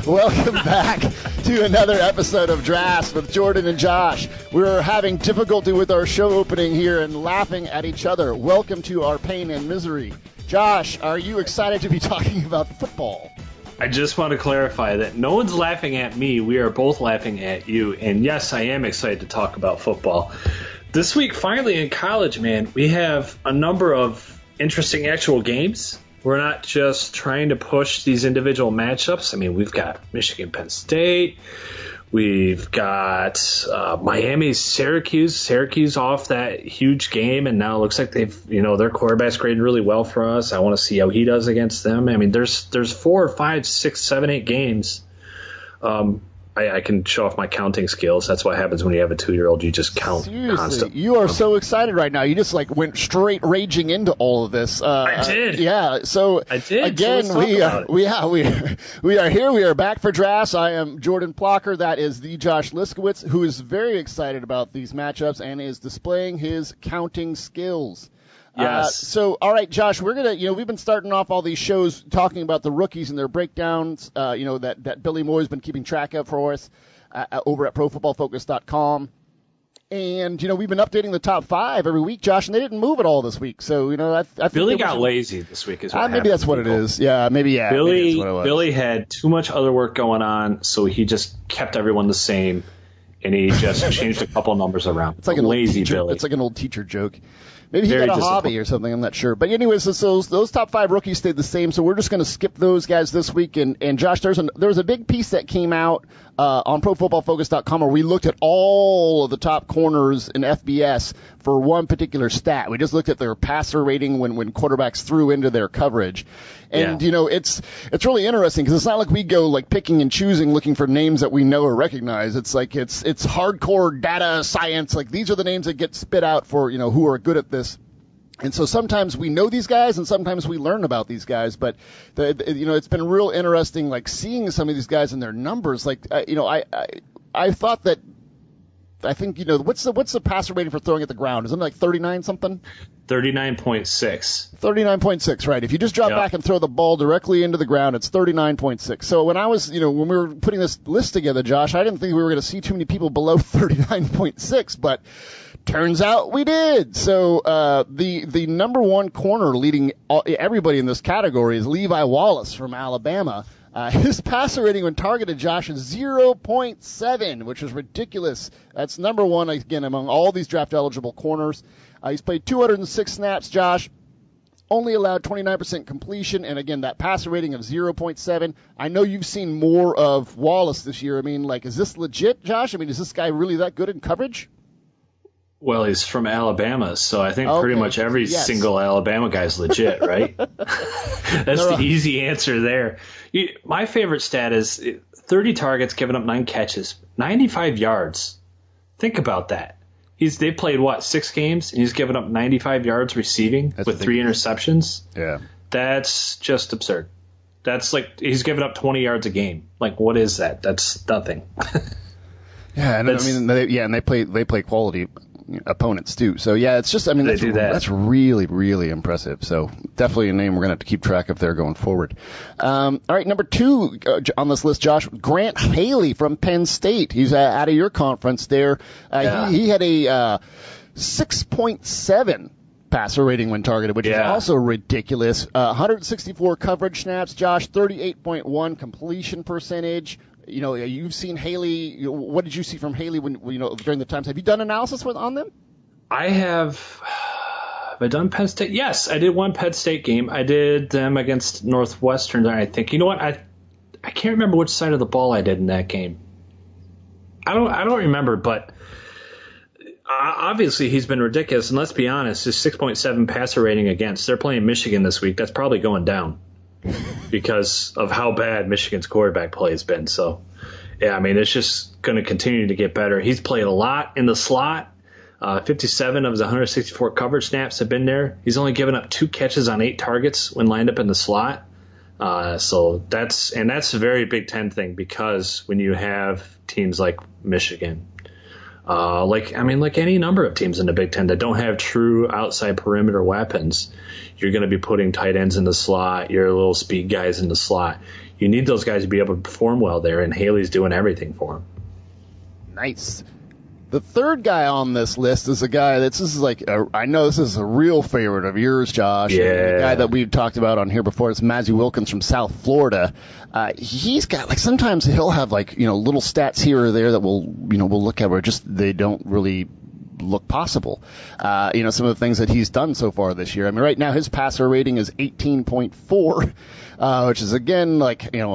Welcome back to another episode of Drafts with Jordan and Josh. We're having difficulty with our show opening here and laughing at each other. Welcome to our pain and misery. Josh, are you excited to be talking about football? I just want to clarify that no one's laughing at me. We are both laughing at you. And yes, I am excited to talk about football. This week, finally in college, man, we have a number of interesting actual games. We're not just trying to push these individual matchups. I mean, we've got Michigan, Penn State. We've got Miami, Syracuse. Syracuse off that huge game, and now it looks like their quarterback's grading really well for us. I want to see how he does against them. I mean, there's 4, 5, 6, 7, 8 games. I can show off my counting skills. That's what happens when you have a 2-year-old. You just count constantly. You are so excited right now. You just went straight raging into all of this. I did. Yeah. So I did. Again, so we are here. We are back for drafts. I am Jordan Plocker. That is the Josh Liskowitz, who is very excited about these matchups and is displaying his counting skills. Yes. So, all right, Josh, we're going to, we've been starting off all these shows talking about the rookies and their breakdowns, that Billy Moore's been keeping track of for us over at ProFootballFocus.com. And, we've been updating the top 5 every week, Josh, and they didn't move at all this week. So, I think Billy got lazy this week. Maybe that's what it is. Yeah, maybe, yeah. Billy, maybe that's what it was. Billy had too much other work going on, so he just kept everyone the same, and he just changed a couple numbers around. It's like an lazy teacher, Billy. It's like an old teacher joke. Maybe he got a hobby or something. I'm not sure. But anyways, so those top 5 rookies stayed the same. So we're just going to skip those guys this week. And Josh, there was a big piece that came out on ProFootballFocus.com where we looked at all of the top corners in FBS for one particular stat. We just looked at their passer rating when quarterbacks threw into their coverage. And, it's really interesting because it's not like we go picking and choosing looking for names that we know or recognize. It's it's hardcore data science. These are the names that get spit out for, who are good at this. And so sometimes we know these guys and sometimes we learn about these guys. But, it's been real interesting, seeing some of these guys and their numbers. I thought that, I think, what's the passer rating for throwing at the ground? Isn't it 39 something? 39.6. 39.6, right. If you just drop back and throw the ball directly into the ground, it's 39.6. So when I was, when we were putting this list together, Josh, I didn't think we were going to see too many people below 39.6, but turns out we did. So the number one corner leading everybody in this category is Levi Wallace from Alabama. His passer rating when targeted, Josh, is 0.7, which is ridiculous. That's number one, again, among all these draft-eligible corners. He's played 206 snaps, Josh. Only allowed 29% completion, and again, that passer rating of 0.7. I know you've seen more of Wallace this year. I mean, is this legit, Josh? I mean, is this guy really that good in coverage? Well, he's from Alabama, so I think pretty much every single Alabama guy's legit, right? That's the easy answer there. My favorite stat is 30 targets, giving up 9 catches, 95 yards. Think about that. They played, 6 games, and he's given up 95 yards receiving with 3 interceptions? Yeah. That's just absurd. That's he's given up 20 yards a game. What is that? That's nothing. Yeah, and they play quality opponents too. So yeah, it's just that's really, really impressive. So definitely a name we're gonna have to keep track of there going forward. All right, number 2 on this list, Josh, Grant Haley from Penn State. He's out of your conference there. He had a 6.7 passer rating when targeted, which is also ridiculous. 164 coverage snaps, Josh, 38.1 completion percentage. You've seen Haley. What did you see from Haley when during the times? Have you done analysis on them? I have. Have I done Penn State? Yes, I did one Penn State game. I did them against Northwestern, I think. You know what? I can't remember which side of the ball I did in that game. I don't remember, but obviously he's been ridiculous. And let's be honest, his 6.7 passer rating against. They're playing Michigan this week. That's probably going down because of how bad Michigan's quarterback play has been. So, yeah, I mean, it's just going to continue to get better. He's played a lot in the slot. 57 of his 164 coverage snaps have been there. He's only given up 2 catches on 8 targets when lined up in the slot. So that's a very Big Ten thing, because when you have teams like Michigan, like any number of teams in the Big Ten that don't have true outside perimeter weapons, you're going to be putting tight ends in the slot, your little speed guys in the slot. you need those guys to be able to perform well there, and Haley's doing everything for him. Nice. The third guy on this list is a guy I know this is a real favorite of yours, Josh. Yeah. The guy that we've talked about on here before is Mazzi Wilkins from South Florida. He's got sometimes he'll have little stats here or there that we'll look at where just they don't really look possible. Some of the things that he's done so far this year. I mean, right now his passer rating is 18.4, which is again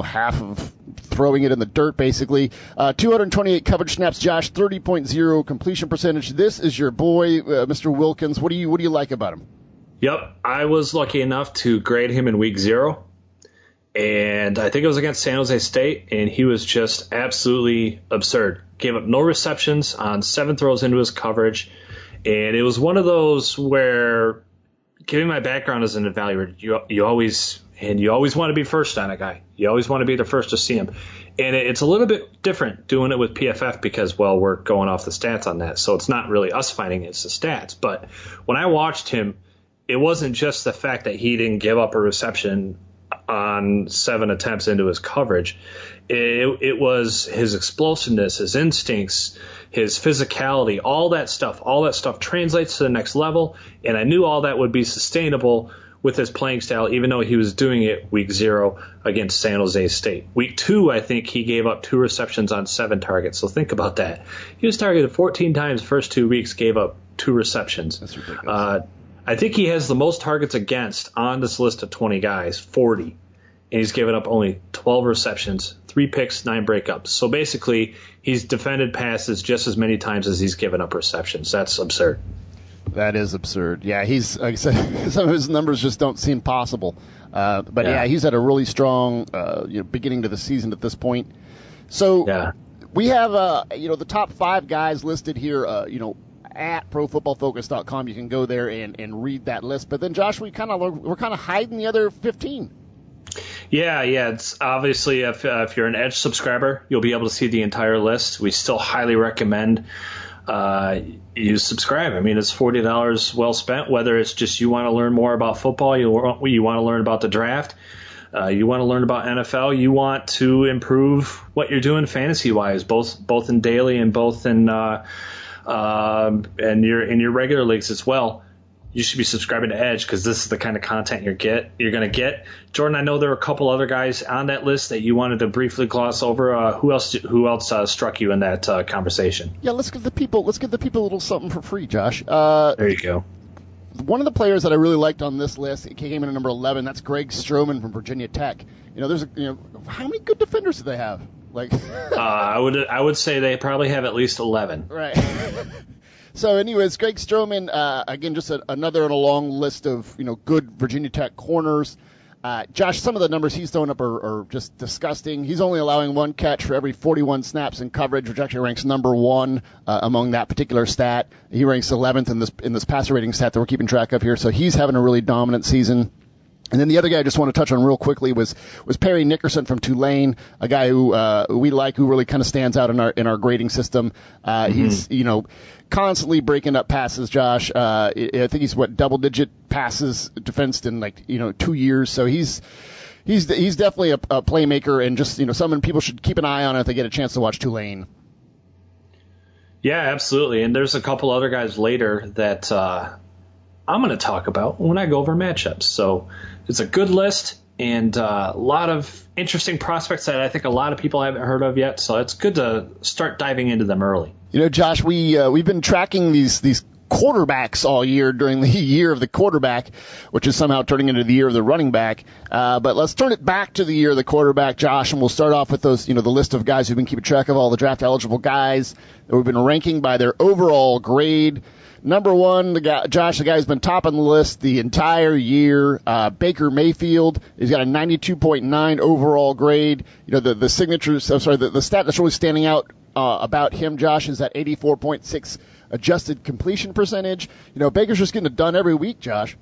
half of throwing it in the dirt, basically. 228 coverage snaps, Josh, 30.0 completion percentage. This is your boy, Mr. Wilkins. What do you like about him? Yep, I was lucky enough to grade him in week 0, and I think it was against San Jose State, and he was just absolutely absurd. Gave up no receptions on 7 throws into his coverage, and it was one of those where, given my background as an evaluator, you always want to be first on a guy. You always want to be the first to see him. And it's a little bit different doing it with PFF because, we're going off the stats on that. So it's not really us fighting, it's the stats. But when I watched him, it wasn't just the fact that he didn't give up a reception on 7 attempts into his coverage. It was his explosiveness, his instincts, his physicality, all that stuff translates to the next level. And I knew all that would be sustainable with his playing style, even though he was doing it week 0 against San Jose State. Week 2, I think he gave up 2 receptions on 7 targets. So think about that. He was targeted 14 times the first 2 weeks, gave up 2 receptions. That's ridiculous. I think he has the most targets against on this list of 20 guys, 40. And he's given up only 12 receptions, 3 picks, 9 breakups. So basically, he's defended passes just as many times as he's given up receptions. That's absurd. That is absurd. Yeah, he's, like I said, some of his numbers just don't seem possible. But he's had a really strong beginning to the season at this point. So we have the top 5 guys listed here. At ProFootballFocus.com, you can go there and read that list. But then, Josh, we're kind of hiding the other 15. Yeah. It's obviously if you're an Edge subscriber, you'll be able to see the entire list. We still highly recommend you subscribe. I mean, it's $40 well spent, whether it's just you want to learn more about football, you want to learn about the draft, you want to learn about NFL, you want to improve what you're doing fantasy-wise, both in daily and both in your regular leagues as well. You should be subscribing to Edge because this is the kind of content you're going to get. Jordan, I know there were a couple other guys on that list that you wanted to briefly gloss over. Who else struck you in that conversation? Yeah, let's give the people a little something for free, Josh. There you go. One of the players that I really liked on this list, it came in at number 11. That's Greg Stroman from Virginia Tech. How many good defenders do they have? I would say they probably have at least 11. Right. So, anyways, Greg Stroman, again, just another in a long list of good Virginia Tech corners. Josh, some of the numbers he's throwing up are just disgusting. He's only allowing 1 catch for every 41 snaps in coverage, which actually ranks number 1 among that particular stat. He ranks 11th in this passer rating stat that we're keeping track of here. So he's having a really dominant season. And then the other guy I just want to touch on real quickly was Perry Nickerson from Tulane, a guy who we like, who really kind of stands out in our grading system. He's constantly breaking up passes, Josh. I think he's double-digit passes defensed in 2 years. So he's definitely a playmaker, and just someone people should keep an eye on if they get a chance to watch Tulane. Yeah, absolutely. And there's a couple other guys later that I'm going to talk about when I go over matchups. So it's a good list and a lot of interesting prospects that I think a lot of people haven't heard of yet. So it's good to start diving into them early. Josh, we've been tracking these quarterbacks all year during the year of the quarterback, which is somehow turning into the year of the running back. But let's turn it back to the year of the quarterback, Josh, and we'll start off with those, the list of guys who've been keeping track of all the draft eligible guys that we've been ranking by their overall grade. Number 1, the guy who's been top on the list the entire year, Baker Mayfield. He's got a 92.9 overall grade. The signatures, the stat that's really standing out about him, Josh, is that 84.6 adjusted completion percentage. Baker's just getting it done every week, Josh.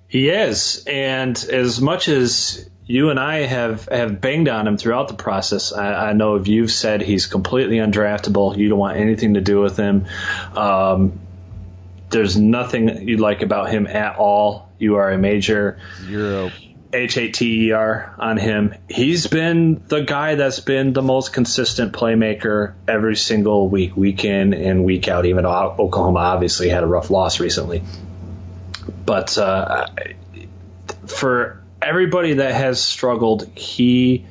He is, and as much as you and I have banged on him throughout the process, I know you've said he's completely undraftable. You don't want anything to do with him. There's nothing you like about him at all. You are a major. 0. Hater on him. He's been the guy that's been the most consistent playmaker every single week in and week out, even though Oklahoma obviously had a rough loss recently. But for everybody that has struggled, he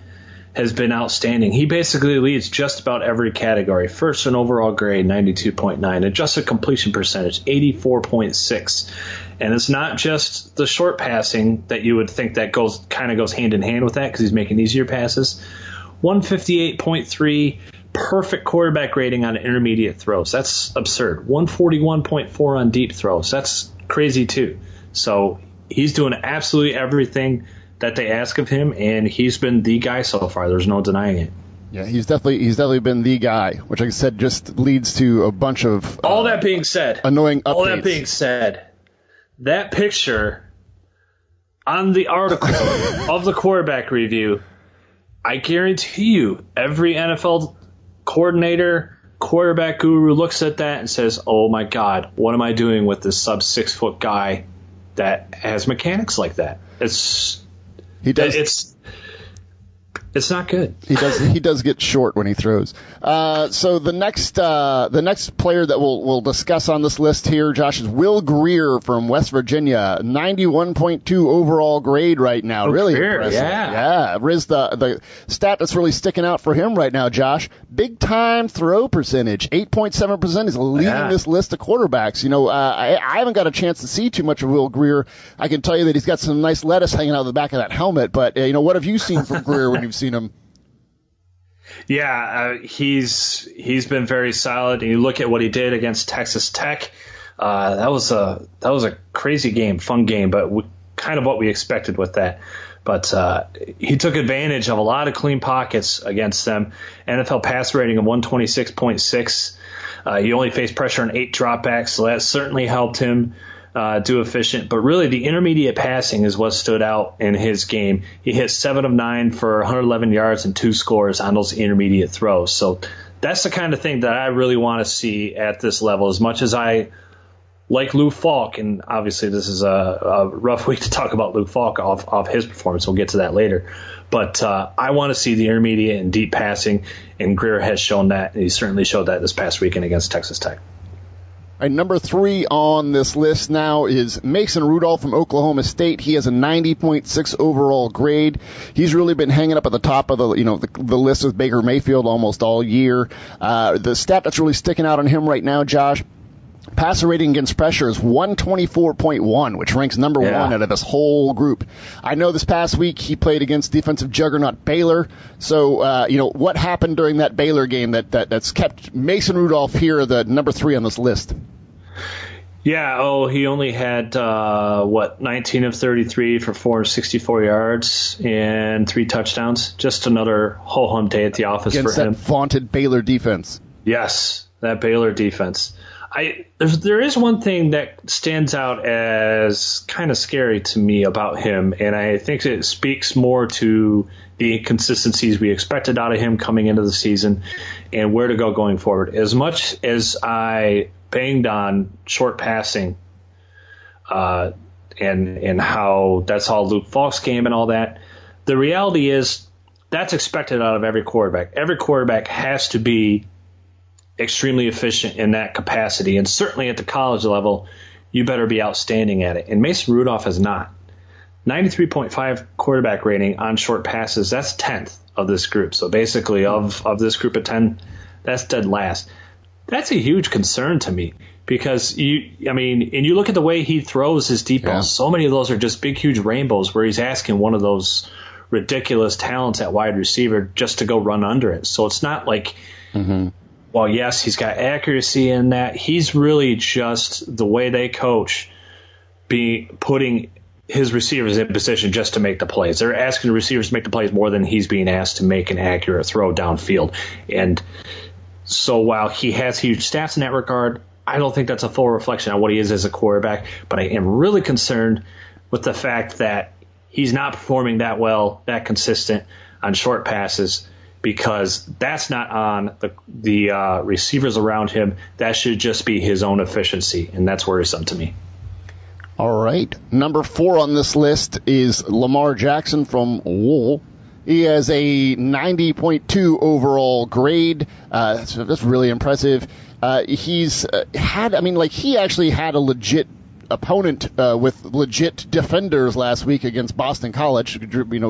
has been outstanding. He basically leads just about every category. First in overall grade, 92.9. Adjusted completion percentage, 84.6. And it's not just the short passing that you would think that goes hand in hand with that because he's making easier passes. 158.3 perfect quarterback rating on intermediate throws. That's absurd. 141.4 on deep throws. That's crazy too. So he's doing absolutely everything that they ask of him, and he's been the guy so far. There's no denying it. Yeah, he's definitely been the guy, which, like I said, just leads to a bunch of all that being said, annoying updates. All that being said, that picture on the article of the quarterback review, I guarantee you, every NFL coordinator, quarterback guru looks at that and says, "Oh my God, what am I doing with this sub 6 foot guy that has mechanics like that?" It's not good. He does get short when he throws. So the next player that we'll discuss on this list here, Josh, is Will Greer from West Virginia, 91.2 overall grade right now. Really Greer, impressive. Yeah. Riz, the stat that's really sticking out for him right now, Josh, big time throw percentage, 8.7% is leading this list of quarterbacks. You know, I haven't got a chance to see too much of Will Greer. I can tell you that he's got some nice lettuce hanging out of the back of that helmet. But you know, what have you seen from Greer when you've seen him? Yeah, he's been very solid. And you look at what he did against Texas Tech. That was a crazy game, fun game, but kind of what we expected with that. But he took advantage of a lot of clean pockets against them. NFL pass rating of 126.6. He only faced pressure on 8 dropbacks, so that certainly helped him do efficient. But really, the intermediate passing is what stood out in his game. He hit 7 of 9 for 111 yards and 2 scores on those intermediate throws. So that's the kind of thing that I really want to see at this level. As much as I like Luke Falk, and obviously this is a rough week to talk about Luke Falk off his performance. We'll get to that later. But I want to see the intermediate and deep passing, and Greer has shown that, and he certainly showed that this past weekend against Texas Tech. All right, number 3 on this list now is Mason Rudolph from Oklahoma State. He has a 90.6 overall grade. He's really been hanging up at the top of the list with Baker Mayfield almost all year. The stat that's really sticking out on him right now, Josh, passer rating against pressure is 124.1, which ranks number 1 out of this whole group. I know this past week he played against defensive juggernaut Baylor. So, what happened during that Baylor game that's kept Mason Rudolph here, the number 3 on this list? Yeah, he only had, 19 of 33 for 464 yards and 3 touchdowns. Just another ho-hum day at the office against for him. That vaunted Baylor defense. Yes, that Baylor defense. There is one thing that stands out as kind of scary to me about him, and I think it speaks more to the inconsistencies we expected out of him coming into the season and where to go going forward. As much as I banged on short passing and how that's all Luke Falk's game and all that, the reality is that's expected out of every quarterback. Every quarterback has to be extremely efficient in that capacity, and certainly at the college level, you better be outstanding at it. And Mason Rudolph has not. 93.5 quarterback rating on short passes, that's 10th of this group. So basically of this group of 10, that's dead last. That's a huge concern to me because you look at the way he throws his deep balls, so many of those are just big, huge rainbows where he's asking one of those ridiculous talents at wide receiver just to go run under it. So it's not like, well, yes, he's got accuracy in that. He's really just the way they coach, putting his receivers in position just to make the plays. They're asking the receivers to make the plays more than he's being asked to make an accurate throw downfield. And so while he has huge stats in that regard, I don't think that's a full reflection on what he is as a quarterback. But I am really concerned with the fact that he's not performing that well, that consistent on short passes, because that's not on the receivers around him. That should just be his own efficiency, and that's worrisome to me. All right. Number 4 on this list is Lamar Jackson from Wool. He has a 90.2 overall grade. That's really impressive. He's he actually had a legit opponent with legit defenders last week against Boston College.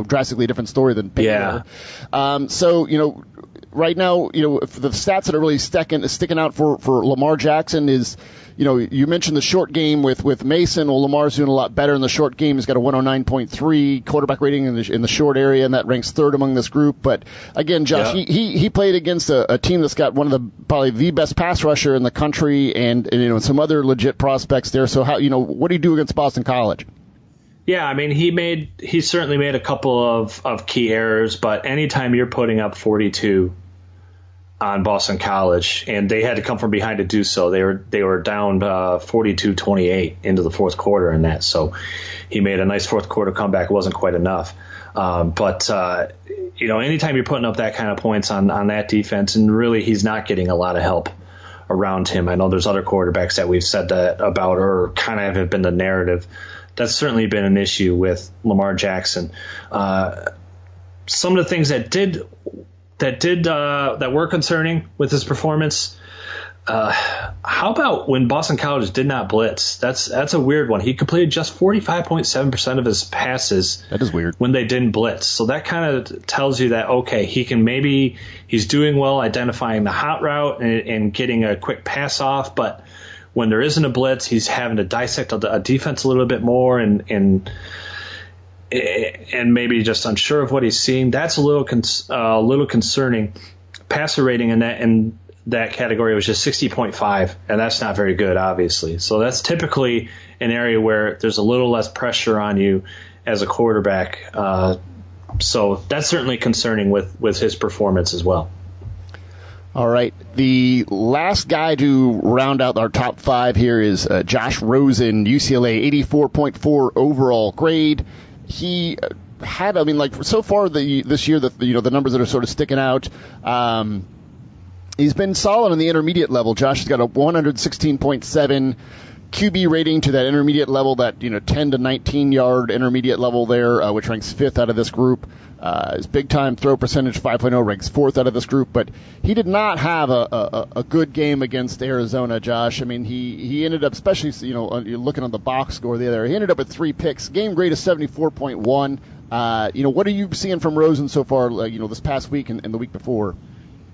Drastically different story than Baylor. Yeah. Right now, if the stats that are really sticking out for Lamar Jackson is, you mentioned the short game with Mason. Well, Lamar's doing a lot better in the short game. He's got a 109.3 quarterback rating in the short area, and that ranks 3rd among this group. But again, Josh, he played against a team that's got one of probably the best pass rusher in the country, and some other legit prospects there. So what do you do against Boston College? Yeah, I mean, he certainly made a couple of key errors, but anytime you're putting up 42 on Boston College, and they had to come from behind to do so. They were down 42-28 into the fourth quarter in that. So he made a nice fourth quarter comeback. It wasn't quite enough. But anytime you're putting up that kind of points on that defense, and really he's not getting a lot of help around him. I know there's other quarterbacks that we've said that about, or kind of have been the narrative. That's certainly been an issue with Lamar Jackson. Some of the things that were concerning with his performance. How about when Boston College did not blitz? That's a weird one. He completed just 45.7% of his passes. That is weird. When they didn't blitz. So that kind of tells you that, okay, he's doing well identifying the hot route and getting a quick pass off, but when there isn't a blitz, he's having to dissect a defense a little bit more and maybe just unsure of what he's seeing. That's a little concerning. Passer rating in that category was just 60.5, and that's not very good, obviously. So that's typically an area where there's a little less pressure on you as a quarterback. So that's certainly concerning with his performance as well. All right. The last guy to round out our top 5 here is Josh Rosen, UCLA, 84.4 overall grade. He had, so far this year, the numbers that are sort of sticking out, he's been solid on the intermediate level. Josh has got a 116.7 QB rating to that intermediate level, that 10 to 19 yard intermediate level there, which ranks 5th out of this group. His big time throw percentage 5.0 ranks 4th out of this group, but he did not have a good game against Arizona, Josh. I mean, he ended up, especially you're looking on the box score there, he ended up with 3 picks. Game grade is 74.1. What are you seeing from Rosen so far? This past week and the week before?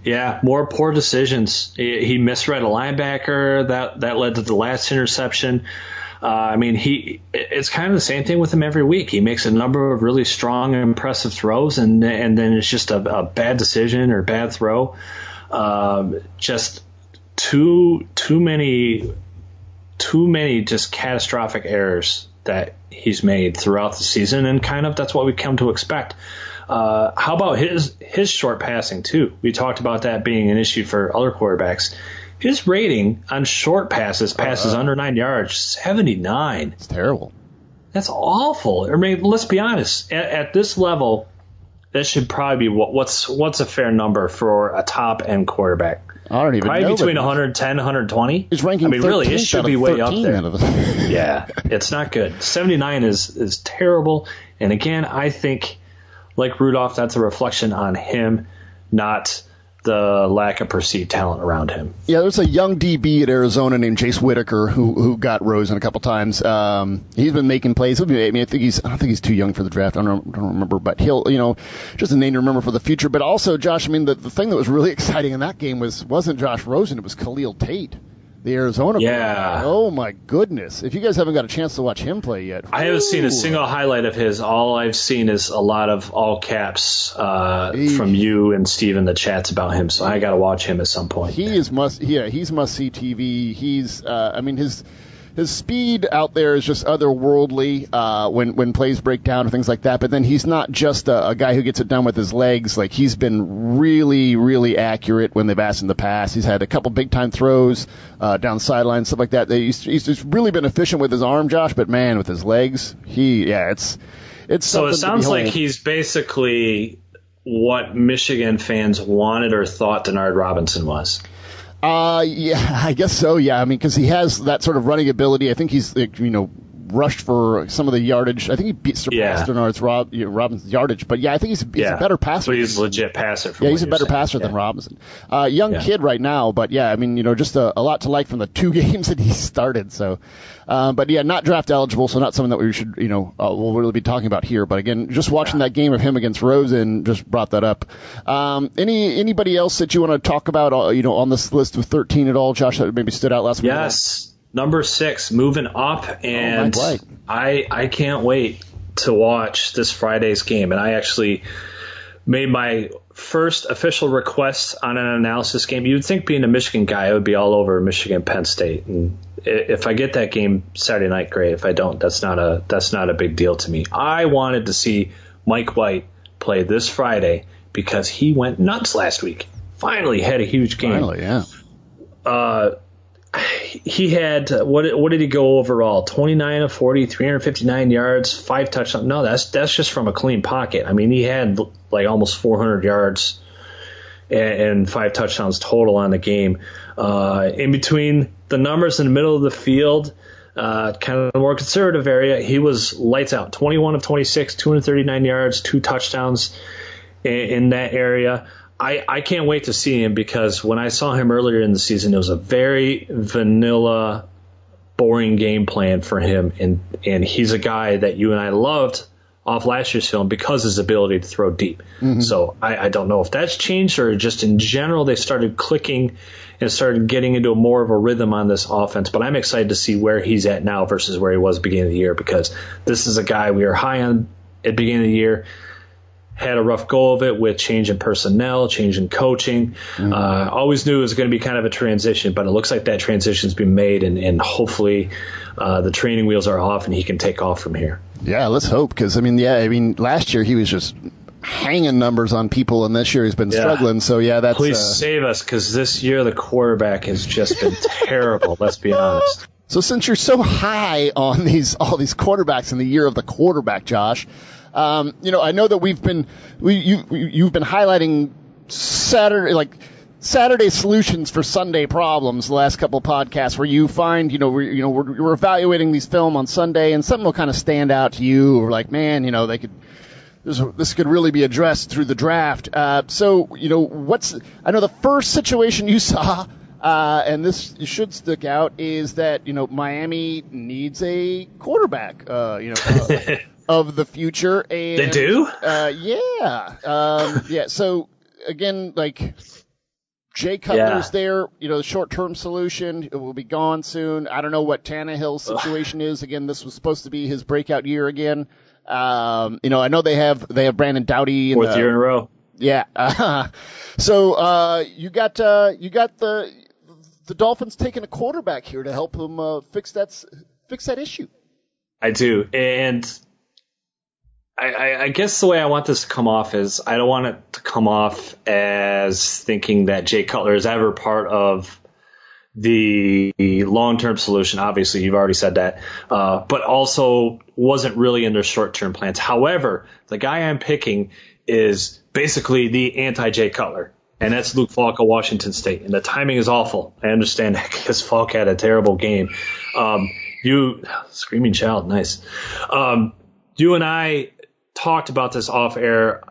Yeah, more poor decisions. He misread a linebacker. That led to the last interception. It's kind of the same thing with him every week. He makes a number of really strong and impressive throws, and then it's just a bad decision or bad throw. Just too many just catastrophic errors that he's made throughout the season, and kind of that's what we come to expect. How about his short passing, too? We talked about that being an issue for other quarterbacks. His rating on short passes under 9 yards, 79. It's terrible. That's awful. I mean, let's be honest. At this level, that should probably be what's a fair number for a top-end quarterback. I don't even know. Probably between 110 120. He's ranking 13th really, it should be way up there. Yeah, it's not good. 79 is terrible. And again, I think, like Rudolph, that's a reflection on him, not the lack of perceived talent around him. Yeah, there's a young DB at Arizona named Jace Whitaker who got Rosen a couple times. He's been making plays. I don't think he's too young for the draft. I don't remember, but he'll, just a name to remember for the future. But also, Josh, the thing that was really exciting in that game wasn't Josh Rosen, it was Khalil Tate, the Arizona player. Oh my goodness! If you guys haven't got a chance to watch him play yet, I haven't seen a single highlight of his. All I've seen is a lot of all caps from you and Steve in the chats about him. So I got to watch him at some point. He's must see TV. He's his speed out there is just otherworldly when plays break down and things like that. But then he's not just a guy who gets it done with his legs. Like, he's been really, really accurate when they've asked him to pass. He's had a couple big-time throws down the sideline, stuff like that. He's just really been efficient with his arm, Josh. But, man, with his legs, it's so it sounds like he's basically what Michigan fans wanted or thought Denard Robinson was. Yeah, I guess so. Yeah, because he has that sort of running ability. I think he's, rushed for some of the yardage. I think he surpassed Robinson's yardage. But yeah, I think he's a better passer. But he's a legit passer. He's a better passer than Robinson. Young kid right now, but yeah, I mean, just a lot to like from the 2 games that he started. So, but yeah, not draft eligible, so not something that we should, we'll really be talking about here. But again, just watching that game of him against Rosen just brought that up. Anybody else that you want to talk about, on this list of 13 at all, Josh, that maybe stood out last week? Yes, number 6, moving up, and I can't wait to watch this Friday's game. And I actually made my first official request on an analysis game. You'd think, being a Michigan guy, I would be all over Michigan Penn State. And if I get that game Saturday night, great. If I don't, that's not a big deal to me. I wanted to see Mike White play this Friday because he went nuts last week. Finally had a huge game. Finally, yeah. He had, what did he go overall? 29 of 40, 359 yards, 5 touchdowns. No, that's just from a clean pocket. I mean, he had like almost 400 yards and 5 touchdowns total on the game. In between the numbers in the middle of the field, kind of the more conservative area, he was lights out. 21 of 26, 239 yards, 2 touchdowns in that area. I can't wait to see him, because when I saw him earlier in the season, it was a very vanilla, boring game plan for him. And he's a guy that you and I loved off last year's film because of his ability to throw deep. Mm-hmm. So I don't know if that's changed, or just in general they started clicking and started getting into more of a rhythm on this offense. But I'm excited to see where he's at now versus where he was at the beginning of the year, because this is a guy we were high on at the beginning of the year. Had a rough go of it with change in personnel, change in coaching. Mm-hmm. Always knew it was going to be kind of a transition, but it looks like that transition's been made, and hopefully the training wheels are off and he can take off from here. Yeah, let's hope, because, last year he was just hanging numbers on people, and this year he's been struggling. So, yeah, that's... Please save us, because this year the quarterback has just been terrible, let's be honest. So since you're so high on all these quarterbacks in the year of the quarterback, Josh... I know that you've been highlighting Saturday solutions for Sunday problems the last couple of podcasts, where you find, we're evaluating these film on Sunday and something will kind of stand out to you, or like, man, this could really be addressed through the draft. I know the first situation you saw, and this should stick out, is that, Miami needs a quarterback, of the future. And, they do? Yeah. So, again, Jay Cutler's there, the short-term solution. It will be gone soon. I don't know what Tannehill's situation is. Again, this was supposed to be his breakout year again. I know they have Brandon Doughty. Fourth year in a row. Yeah. So you got the Dolphins taking a quarterback here to help them fix that issue. I do. And I guess the way I want this to come off is, I don't want it to come off as thinking that Jay Cutler is ever part of the long-term solution. Obviously, you've already said that, but also wasn't really in their short-term plans. However, the guy I'm picking is basically the anti-Jay Cutler, and that's Luke Falk of Washington State. And the timing is awful. I understand that, because Falk had a terrible game. Screaming child, nice. You and I talked about this off air.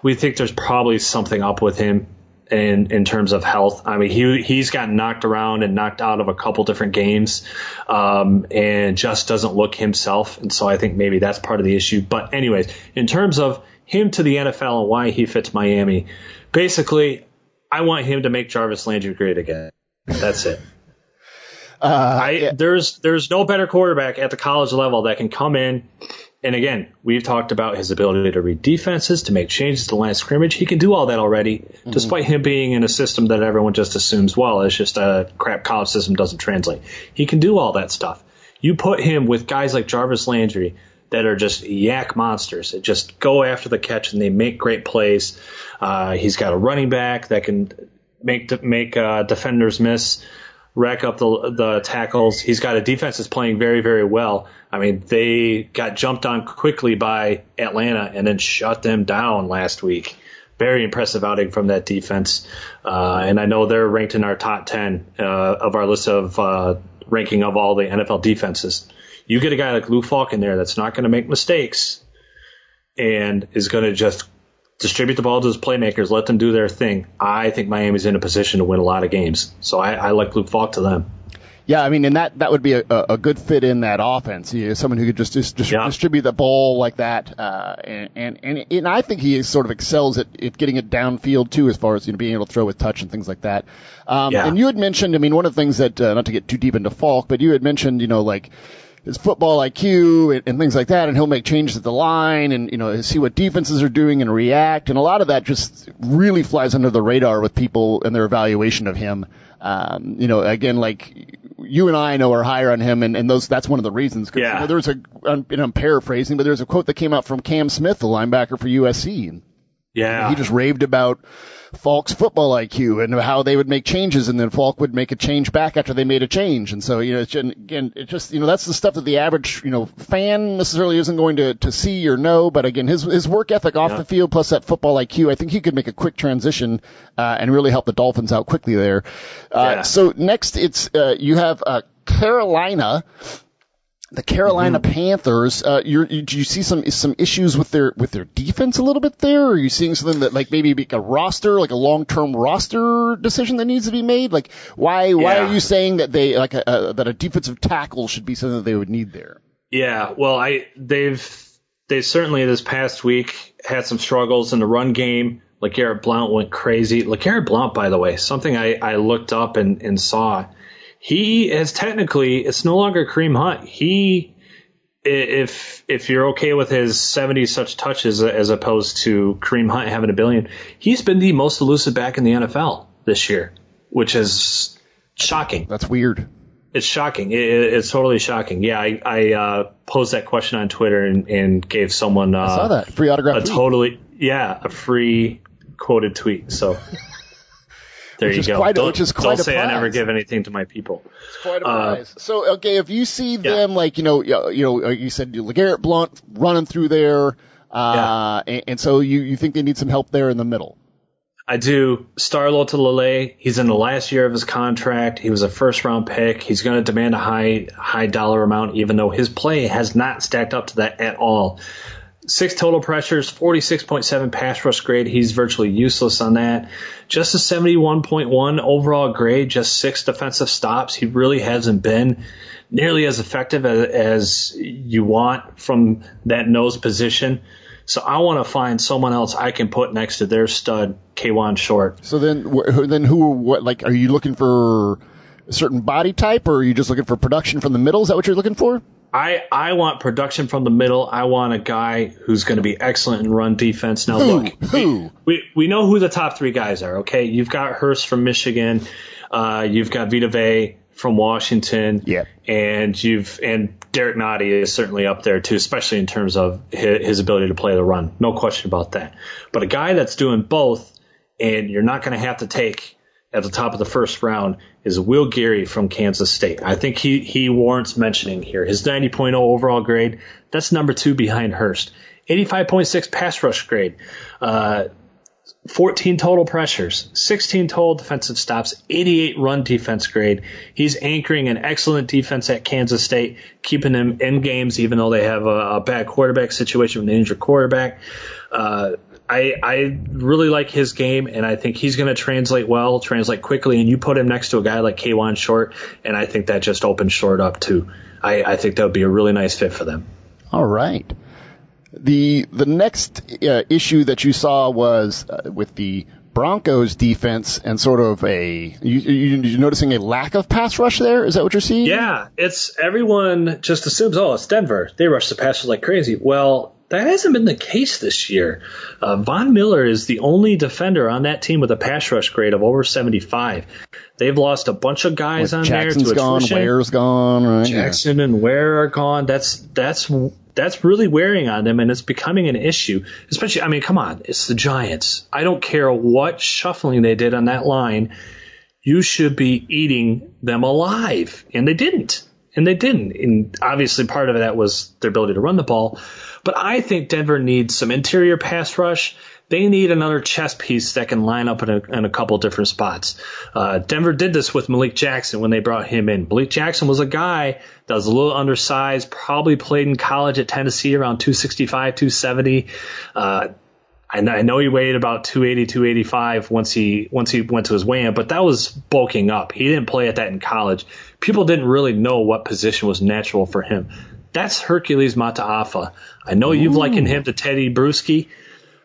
We think there's probably something up with him in terms of health. I mean, he's gotten knocked around and knocked out of a couple different games, and just doesn't look himself. And so I think maybe that's part of the issue. But anyways, in terms of him to the NFL and why he fits Miami, basically, I want him to make Jarvis Landry great again. That's it. There's no better quarterback at the college level that can come in. And again, we've talked about his ability to read defenses, to make changes to the line of scrimmage. He can do all that already, despite him being in a system that everyone just assumes, well, it's just a crap college system, doesn't translate. He can do all that stuff. You put him with guys like Jarvis Landry that are just yak monsters, that just go after the catch and they make great plays. He's got a running back that can make defenders miss, rack up the tackles. He's got a defense that's playing very, very well. I mean, they got jumped on quickly by Atlanta and then shut them down last week. Very impressive outing from that defense. And I know they're ranked in our top 10 of our list of ranking of all the NFL defenses. You get a guy like Lou Falk in there that's not going to make mistakes and is going to just distribute the ball to his playmakers, let them do their thing. I think Miami's in a position to win a lot of games. So I like Luke Falk to them. Yeah, I mean, and that would be a good fit in that offense. Someone who could just distribute the ball like that, and I think he sort of excels at getting it downfield too, as far as being able to throw with touch and things like that. And you had mentioned, I mean, one of the things that not to get too deep into Falk, but you had mentioned, like his football IQ and things like that, and he'll make changes at the line and see what defenses are doing and react, and a lot of that just really flies under the radar with people and their evaluation of him. Again, like you and I know are higher on him, and that's one of the reasons. Yeah. There's I'm paraphrasing, but there's a quote that came out from Cam Smith, the linebacker for USC. And he just raved about Falk's football IQ and how they would make changes, and then Falk would make a change back after they made a change. And so, it's just that's the stuff that the average, fan necessarily isn't going to see or know. But again, his work ethic off the field plus that football IQ, I think he could make a quick transition, and really help the Dolphins out quickly there. So next it's, you have, Carolina. The Carolina Panthers, do you see some issues with their defense a little bit there? Or are you seeing something that like maybe a roster, like a long-term roster decision that needs to be made? Like why are you saying that they that a defensive tackle should be something that they would need there? Yeah, well, they've certainly this past week had some struggles in the run game. LeGarrette Blount went crazy. LeGarrette Blount, by the way, something I looked up and saw. He is technically, it's no longer Kareem Hunt. If you're okay with his 70 such touches as opposed to Kareem Hunt having a billion, he's been the most elusive back in the NFL this year, which is shocking. That's weird. It's shocking. It's totally shocking. Yeah, I posed that question on Twitter and gave someone I saw that. Free autograph tweet. A free quoted tweet. So. There you go. Don't say I never give anything to my people. It's quite a prize. So, okay, if you see them, like, you said LeGarrette Blount running through there, and so you think they need some help there in the middle. I do. Starlo to Lele, he's in the last year of his contract. He was a first-round pick. He's going to demand a high dollar amount, even though his play has not stacked up to that at all. 6 total pressures, 46.7 pass rush grade. He's virtually useless on that. Just a 71.1 overall grade, just 6 defensive stops. He really hasn't been nearly as effective as you want from that nose position. So I want to find someone else I can put next to their stud, K'Wan Short. So then are you looking for a certain body type, or are you just looking for production from the middle? Is that what you're looking for? I want production from the middle. I want a guy who's going to be excellent in run defense. Now, we know who the top 3 guys are, okay? You've got Hurst from Michigan. You've got Vita Vea from Washington. Yeah. And Derek Nottie is certainly up there, too, especially in terms of his ability to play the run. No question about that. But a guy that's doing both, and you're not going to have to take at the top of the first round, is Will Geary from Kansas State. I think he warrants mentioning here. His 90.0 overall grade, that's number 2 behind Hurst. 85.6 pass rush grade. 14 total pressures, 16 total defensive stops, 88 run defense grade. He's anchoring an excellent defense at Kansas State, keeping them in games even though they have a bad quarterback situation with an injured quarterback. I really like his game, and I think he's going to translate quickly, and you put him next to a guy like K'Wan Short, and I think that just opens Short up too. I think that would be a really nice fit for them. All right. The next issue that you saw was with the Broncos defense and sort of you're noticing a lack of pass rush there? Is that what you're seeing? Yeah, it's everyone just assumes, it's Denver. They rush the passes like crazy. Well, that hasn't been the case this year. Von Miller is the only defender on that team with a pass rush grade of over 75. They've lost a bunch of guys on Jackson's there to gone, attrition. Ware's gone. Right? Jackson and Ware are gone. That's really wearing on them, and it's becoming an issue. Especially, I mean, come on, it's the Giants. I don't care what shuffling they did on that line. You should be eating them alive, and they didn't. And obviously part of that was their ability to run the ball. But I think Denver needs some interior pass rush. they need another chess piece that can line up in a couple different spots. Denver did this with Malik Jackson when they brought him in. Malik Jackson was a guy that was a little undersized, probably played in college at Tennessee around 265, 270. I know he weighed about 280, 285 once he went to his weigh-in, but that was bulking up. He didn't play at that in college. People didn't really know what position was natural for him. That's Hercules Mataafa. I know you've likened him to Teddy Bruschi,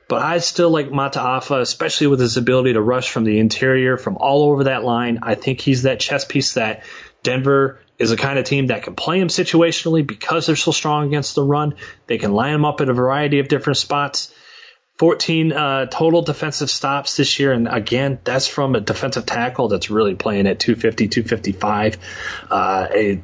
but I still like Mataafa, especially with his ability to rush from the interior, from all over that line. I think he's that chess piece that Denver is a kind of team that can play him situationally because they're so strong against the run. They can line him up at a variety of different spots. 14 total defensive stops this year, and again, that's from a defensive tackle that's really playing at 250, 255. A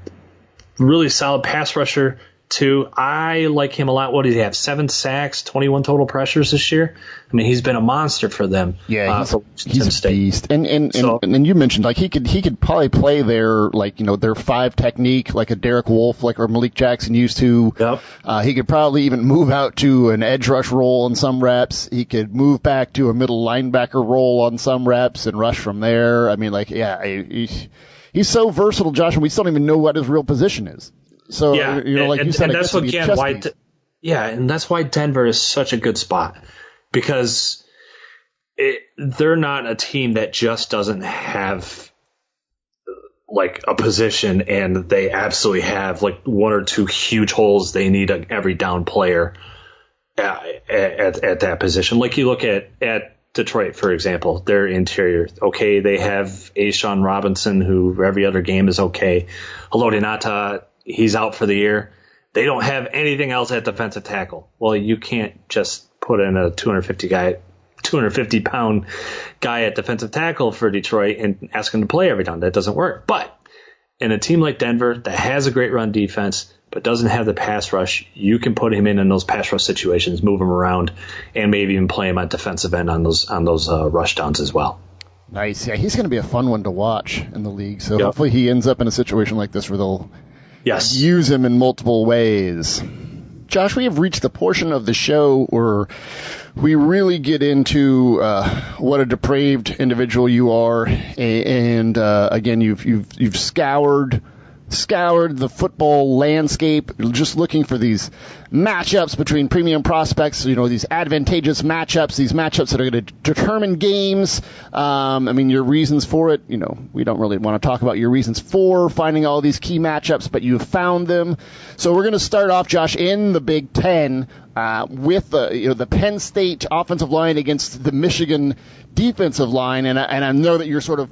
really solid pass rusher, too. I like him a lot. What did he have? 7 sacks, 21 total pressures this year? I mean, he's been a monster for them. Yeah, he's a beast. And you mentioned, like, he could probably play their, like, you know, their 5 technique, like a Derek Wolfe, like, or Malik Jackson used to. Yep. He could probably even move out to an edge rush role in some reps. He could move back to a middle linebacker role on some reps and rush from there. I mean, like, yeah, he's so versatile, Josh, and we still don't even know what his real position is. So, yeah, you know, like you said, and that's and that's why Denver is such a good spot, because they're not a team that just doesn't have like a position and they absolutely have like 1 or 2 huge holes they need every down player at that position. Like you look at Detroit, for example, their interior. Okay, they have Ashawn Robinson, who every other game is okay. Haloti Ngata, he's out for the year. They don't have anything else at defensive tackle. Well, you can't just put in a 250-pound guy at defensive tackle for Detroit and ask him to play every time. That doesn't work. But in a team like Denver that has a great run defense but doesn't have the pass rush, you can put him in those pass rush situations, move him around, and maybe even play him on defensive end on those rush downs as well. Nice. Yeah, he's going to be a fun one to watch in the league. So hopefully he ends up in a situation like this where they'll use him in multiple ways. Josh, we have reached the portion of the show where we really get into what a depraved individual you are, and again, you've scoured the football landscape, just looking for these matchups between premium prospects, you know, these advantageous matchups, these matchups that are going to determine games. I mean, your reasons for it, you know, we don't really want to talk about your reasons for finding all these key matchups, but you've found them. So we're going to start off, Josh, in the Big Ten with the Penn State offensive line against the Michigan defensive line, and I know that you're sort of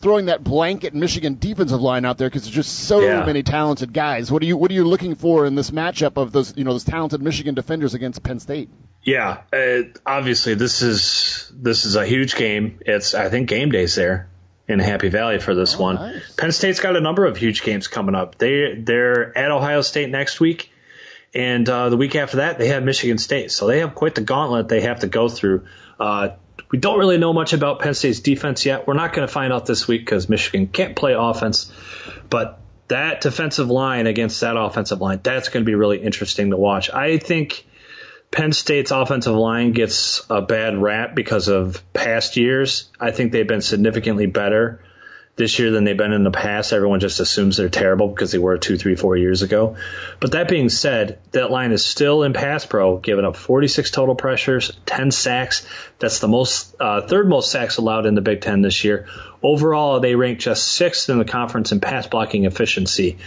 throwing that blanket Michigan defensive line out there because there's just so many talented guys. What are you looking for in this matchup of those talented Michigan defenders against Penn State? Yeah, obviously this is a huge game. It's, I think, game days there in Happy Valley for this one. Nice. Penn State's got a number of huge games coming up. They're at Ohio State next week, and the week after that they have Michigan State. So they have quite the gauntlet they have to go through. We don't really know much about Penn State's defense yet. We're not going to find out this week because Michigan can't play offense. But that defensive line against that offensive line, that's going to be really interesting to watch. I think Penn State's offensive line gets a bad rap because of past years. I think they've been significantly better this year than they've been in the past. Everyone just assumes they're terrible because they were 2, 3, 4 years ago. But that being said, that line is still in pass pro, giving up 46 total pressures, 10 sacks. That's the third most sacks allowed in the Big Ten this year. Overall, they rank just 6th in the conference in pass blocking efficiency.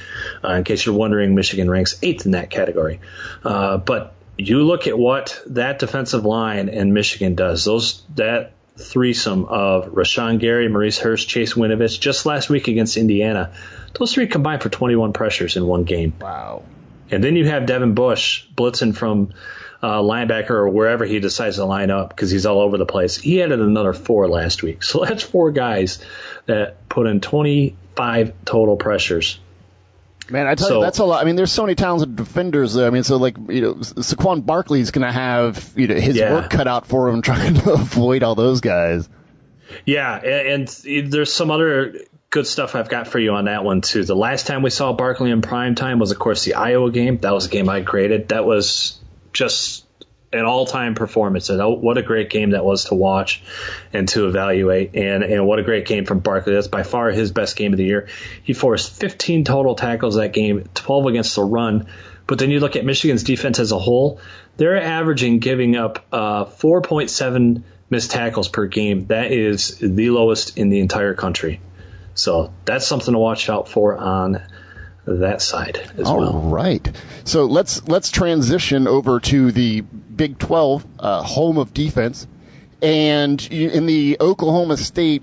In case you're wondering, Michigan ranks 8th in that category. But you look at what that defensive line in Michigan does. That threesome of Rashawn Gary, Maurice Hurst, Chase Winovich, just last week against Indiana. Those 3 combined for 21 pressures in one game. Wow. And then you have Devin Bush blitzing from linebacker or wherever he decides to line up because he's all over the place. He added another 4 last week. So that's 4 guys that put in 25 total pressures. Man, I tell you, that's a lot. I mean, there's so many talented defenders there. I mean, so like, Saquon Barkley's going to have, his work cut out for him trying to avoid all those guys. Yeah, and there's some other good stuff I've got for you on that one, too. The last time we saw Barkley in prime time was, of course, the Iowa game. That was a game I created. That was just an all-time performance. And what a great game that was to watch and to evaluate. And what a great game from Barkley. That's by far his best game of the year. He forced 15 total tackles that game, 12 against the run. But then you look at Michigan's defense as a whole, they're averaging giving up 4.7 missed tackles per game. That is the lowest in the entire country. So that's something to watch out for on that side as well. All right. So let's transition over to the Big 12, home of defense. And in the Oklahoma State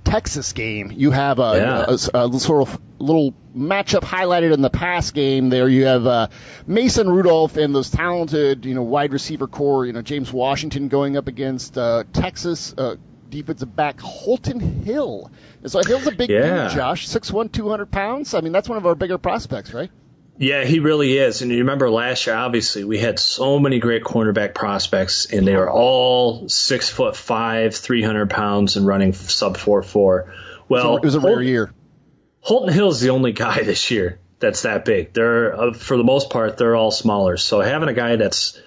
Texas game, you have a sort of little matchup highlighted in the pass game there. You have Mason Rudolph and those talented, wide receiver core, James Washington going up against Texas defensive back Holton Hill. And so Hill's a big dude, Josh, 6'1", 200 pounds. I mean, that's one of our bigger prospects, right? Yeah, he really is. And you remember last year, obviously, we had so many great cornerback prospects, and they were all 6'5", 300 pounds and running sub 4.4. Well, it was a rare year. Holton Hill's the only guy this year that's that big. They're for the most part, they're all smaller. So having a guy that's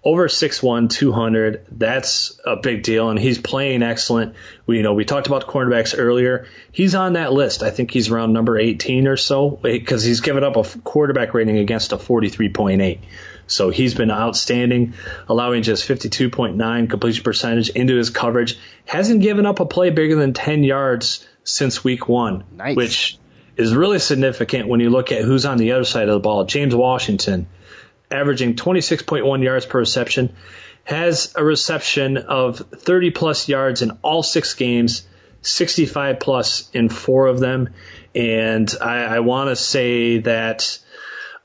over 6'1", 200, that's a big deal, and he's playing excellent. We talked about cornerbacks earlier. He's on that list. I think he's around number 18 or so because he's given up a quarterback rating against a 43.8. So he's been outstanding, allowing just 52.9 completion percentage into his coverage. Hasn't given up a play bigger than 10 yards since week 1, nice. Which is really significant when you look at who's on the other side of the ball. James Washington, averaging 26.1 yards per reception, has a reception of 30-plus yards in all 6 games, 65-plus in 4 of them. And I want to say that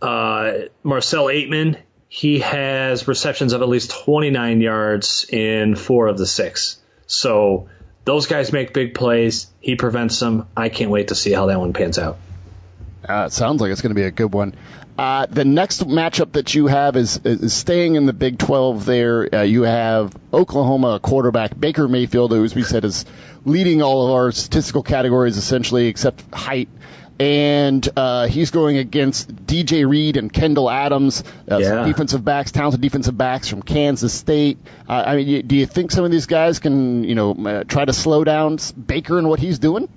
Marcel Aitman, he has receptions of at least 29 yards in 4 of the 6. So those guys make big plays. He prevents them. I can't wait to see how that one pans out. It sounds like it's going to be a good one. The next matchup that you have is staying in the Big 12 there. You have Oklahoma quarterback Baker Mayfield, who, as we said, is leading all of our statistical categories essentially except height. And he's going against DJ Reed and Kendall Adams, some defensive backs, talented defensive backs from Kansas State. Do you think some of these guys can, try to slow down Baker and what he's doing?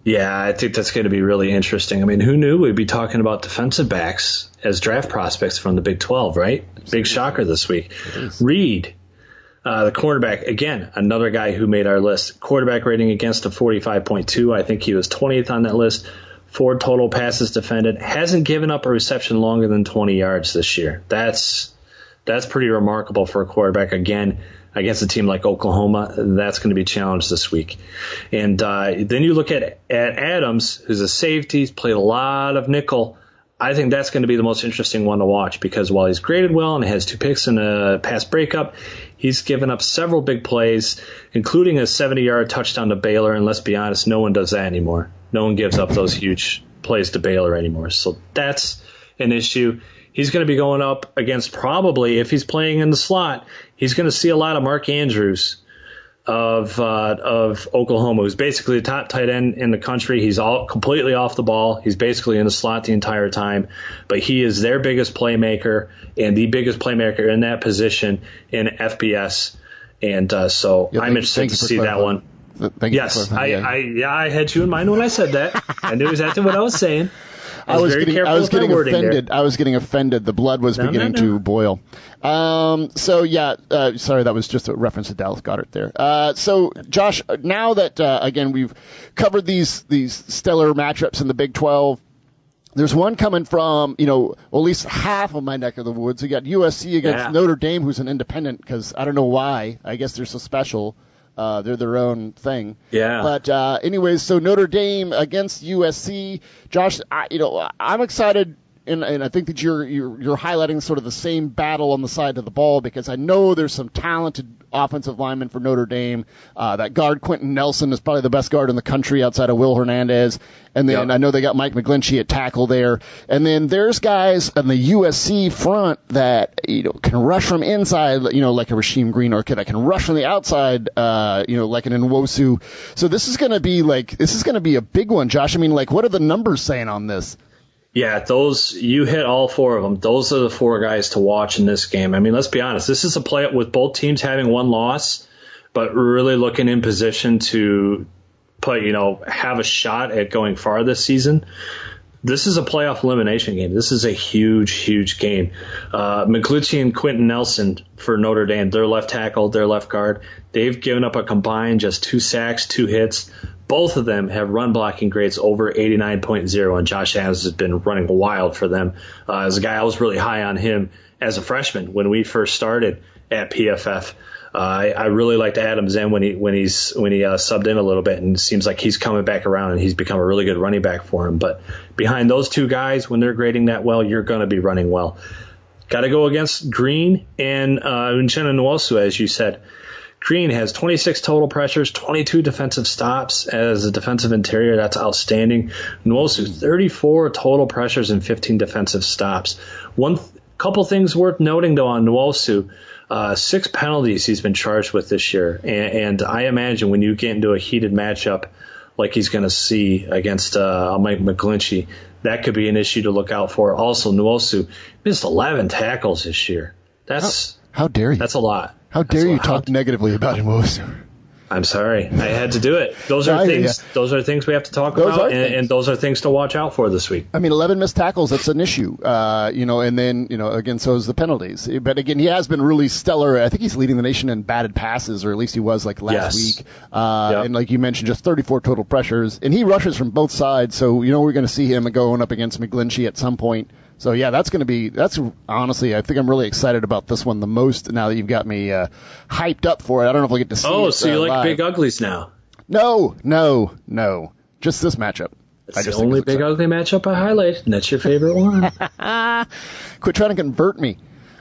Yeah, I think that's going to be really interesting. I mean, who knew we'd be talking about defensive backs as draft prospects from the Big 12, right? Big shocker this week. Reed, the cornerback, again, another guy who made our list. Quarterback rating against a 45.2. I think he was 20th on that list. 4 total passes defended. Hasn't given up a reception longer than 20 yards this year. That's pretty remarkable for a quarterback. Again, against a team like Oklahoma, that's going to be challenged this week. And then you look at Adams, who's a safety. He's played a lot of nickel. I think that's going to be the most interesting one to watch because while he's graded well and has 2 picks and a pass breakup, he's given up several big plays, including a 70-yard touchdown to Baylor. And let's be honest, no one does that anymore. No one gives up those huge plays to Baylor anymore. So that's an issue. He's going to be going up against probably, if he's playing in the slot, he's going to see a lot of Mark Andrews of Oklahoma, who's basically the top tight end in the country. He's all completely off the ball. He's basically in the slot the entire time, but he is their biggest playmaker and the biggest playmaker in that position in FBS. And so I'm interested to see that one. Yes, I had you in mind when I said that. I knew exactly what I was saying. I was getting offended. I was getting offended. The blood was beginning to boil. Sorry, that was just a reference to Dallas Goedert there. So, Josh, now that again we've covered these stellar matchups in the Big 12, there's one coming from at least half of my neck of the woods. You got USC against Notre Dame, who's an independent because I don't know why. I guess they're so special. They're their own thing. Yeah. But anyways, so Notre Dame against USC. Josh, I'm excited, and I think that you're highlighting sort of the same battle on the side of the ball because I know there's some talented offensive linemen for Notre Dame. That guard Quenton Nelson is probably the best guard in the country outside of Will Hernandez. And then I know they got Mike McGlinchey at tackle there. And then there's guys on the USC front that can rush from inside, like a Rasheem Green, or that can rush from the outside, like an Nwosu. So this is going to be a big one, Josh. I mean, what are the numbers saying on this? Yeah, you hit all four of them. Those are the four guys to watch in this game. I mean, let's be honest. This is a play with both teams having one loss, but really looking in position to have a shot at going far this season. This is a playoff elimination game. This is a huge, huge game. McGlinchey and Quenton Nelson for Notre Dame, their left tackle, their left guard, they've given up a combined just 2 sacks, 2 hits. Both of them have run blocking grades over 89.0, and Josh Adams has been running wild for them. As a guy, I was really high on him as a freshman when we first started at PFF. I really liked Adams then when he subbed in a little bit, and it seems like he's coming back around and he's become a really good running back for him. But behind those two guys, when they're grading that well, you're going to be running well. Got to go against Green and Uchenna Nwosu, as you said. Green has 26 total pressures, 22 defensive stops as a defensive interior. That's outstanding. Nwosu, 34 total pressures and 15 defensive stops. Couple things worth noting, though, on Nwosu. 6 penalties he's been charged with this year. And I imagine when you get into a heated matchup like he's going to see against Mike McGlinchey, that could be an issue to look out for. Also, Nwosu missed 11 tackles this year. How dare you? That's a lot. How dare you talk negatively about Nwosu? I'm sorry. I had to do it. Those are things. Yeah. Those are things we have to talk about, and those are things to watch out for this week. I mean, 11 missed tackles, that's an issue. And then, again, so is the penalties. But again, he has been really stellar. I think he's leading the nation in batted passes, or at least he was last week. And like you mentioned, just 34 total pressures. And he rushes from both sides, so we're going to see him going up against McGlinchey at some point. So, yeah, that's honestly, I think I'm really excited about this one the most now that you've got me hyped up for it. I don't know if we'll get to see it. Oh, so you like big uglies now? No. Just this matchup. It's the only big ugly matchup I highlight, and that's your favorite one. Quit trying to convert me.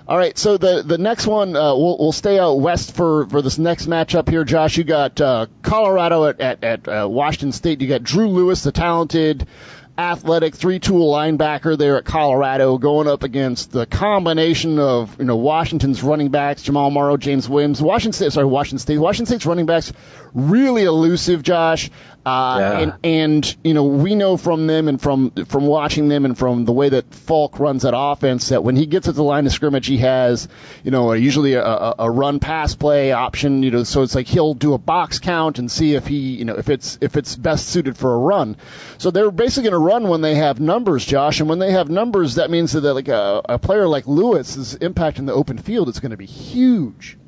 All right, so the next one, we'll stay out west for this next matchup here, Josh. You got Colorado at Washington State. You got Drew Lewis, the talented, athletic 3-tool linebacker there at Colorado, going up against the combination of Washington's running backs, Jamal, Morrow, James Williams. Washington State's running backs really elusive, Josh. And we know from them and from watching them and from the way that Falk runs that offense that when he gets at the line of scrimmage, he has usually a run pass play option. So it's like he'll do a box count and see if he if it's best suited for a run. So they're basically going to run when they have numbers, Josh. And when they have numbers, that means that like a player like Lewis' impact in the open field is going to be huge.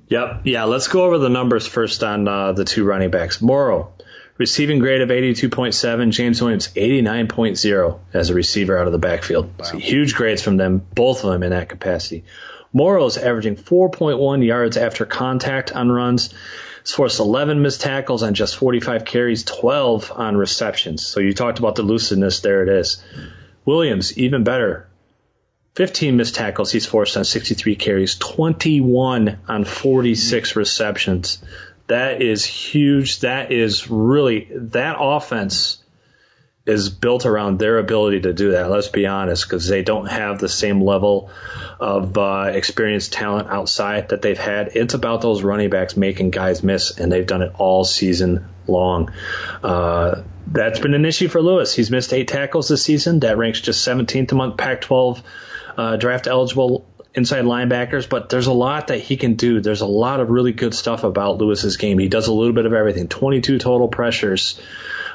Yep. Yeah. Let's go over the numbers first on the two running backs. Morrow, receiving grade of 82.7, James Williams 89.0 as a receiver out of the backfield. Wow. So huge grades from them, both of them in that capacity. Morrow's averaging 4.1 yards after contact on runs. He's forced 11 missed tackles on just 45 carries, 12 on receptions. So you talked about the elusiveness. There it is. Williams, even better. 15 missed tackles he's forced on 63 carries, 21 on 46 receptions. That is huge. That offense is built around their ability to do that. Let's be honest, because they don't have the same level of experienced talent outside that they've had. It's about those running backs making guys miss, and they've done it all season long. That's been an issue for Lewis. He's missed 8 tackles this season. That ranks just 17th among Pac-12 draft-eligible inside linebackers, but there's a lot that he can do. There's a lot of really good stuff about Lewis's game. He does a little bit of everything. 22 total pressures.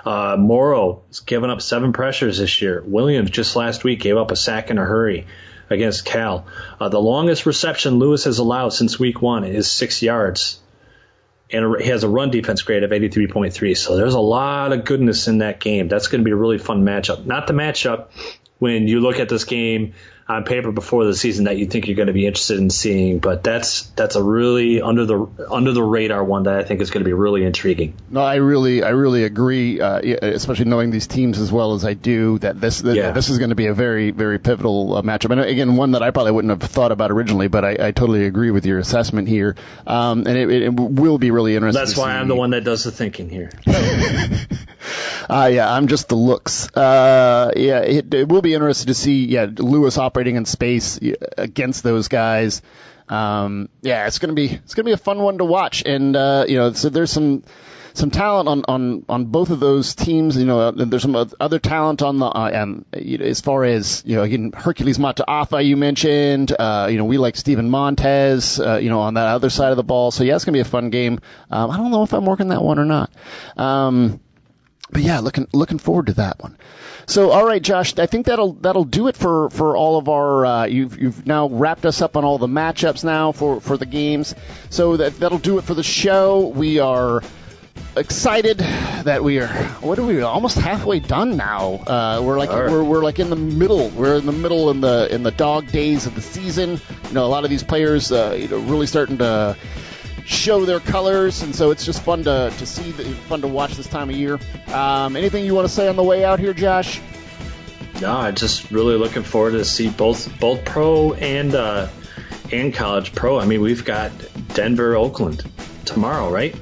Morrow has given up 7 pressures this year. Williams just last week gave up a sack in a hurry against Cal. The longest reception Lewis has allowed since week 1 is 6 yards. And he has a run defense grade of 83.3. So there's a lot of goodness in that game. That's going to be a really fun matchup. Not the matchup when you look at this game on paper before the season that you think you're going to be interested in seeing, but that's a really under the radar one that I think is going to be really intriguing. No, I really agree, especially knowing these teams as well as I do, that this is going to be a very, very pivotal matchup. And again, one that I probably wouldn't have thought about originally, but I totally agree with your assessment here. And it will be really interesting. That's why I'm the one that does the thinking here. I'm just the looks. It will be interesting to see, Lewis operating in space against those guys. It's going to be a fun one to watch. And, so there's some some talent on both of those teams. There's some other talent on the as far as again, Hercules Mataafa you mentioned. We like Steven Montez. On that other side of the ball. So yeah, it's gonna be a fun game. I don't know if I'm working that one or not. But yeah, looking forward to that one. So, all right, Josh, I think that'll do it for all of our. You've now wrapped us up on all the matchups now for the games. So that'll do it for the show. We are excited that we are. What are we? Almost halfway done now. We're like in the middle. We're in the middle in the dog days of the season. A lot of these players really starting to show their colors, and so it's just fun to see, fun to watch this time of year. Anything you want to say on the way out here, Josh? No, I'm just really looking forward to see both pro and college pro. I mean, we've got Denver, Oakland tomorrow, right?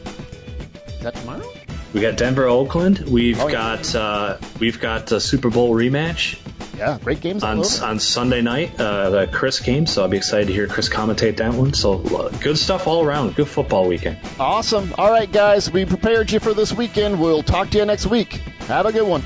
Is that tomorrow? We got Denver, Oakland. We've got a Super Bowl rematch. Yeah, great games on Sunday night, the Chris game. So I'll be excited to hear Chris commentate that one. So good stuff all around. Good football weekend. Awesome. All right, guys, we prepared you for this weekend. We'll talk to you next week. Have a good one.